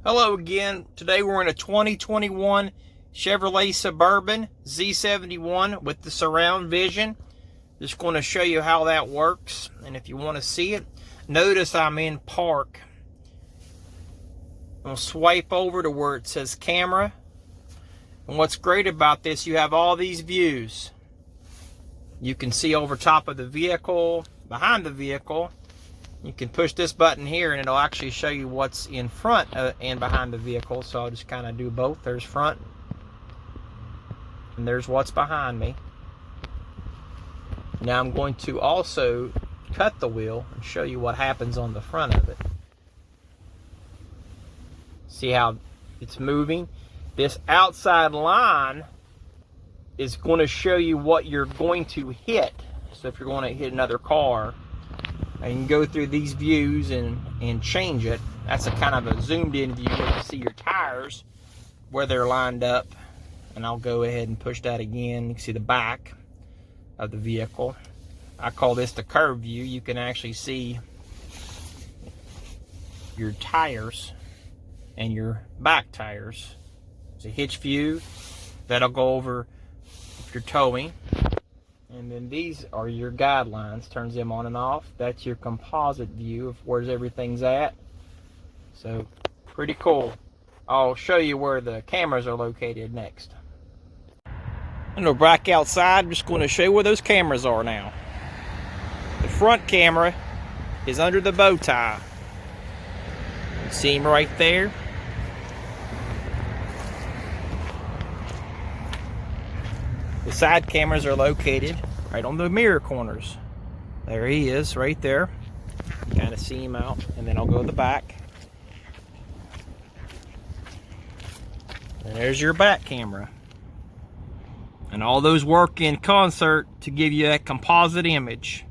Hello again. Today we're in a 2021 Chevrolet Suburban Z71 with the surround vision. Just going to show you how that works, and if you want to see it, notice I'm in park. I'm going to swipe over to where it says camera, and what's great about this, you have all these views. You can see over top of the vehicle, behind the vehicle. You can push this button here and it'll actually show you what's in front and behind the vehicle. So I'll just kind of do both. There's front and there's what's behind me. Now I'm going to also cut the wheel and show you what happens on the front of it. See how it's moving? This outside line is going to show you what you're going to hit. So if you're going to hit another car, and you can go through these views and change it. That's a kind of a zoomed in view where you see your tires, where they're lined up. And I'll go ahead and push that again. You can see the back of the vehicle. I call this the curve view. You can actually see your tires and your back tires. It's a hitch view. That'll go over if you're towing. And then these are your guidelines, turns them on and off. That's your composite view of where everything's at. So, pretty cool. I'll show you where the cameras are located next. I'm going to back outside. I'm just going to show you where those cameras are now. The front camera is under the bow tie. You see him right there. The side cameras are located right on the mirror corners. There he is, right there. Kind of see him out, and then I'll go to the back. And there's your back camera. And all those work in concert to give you that composite image.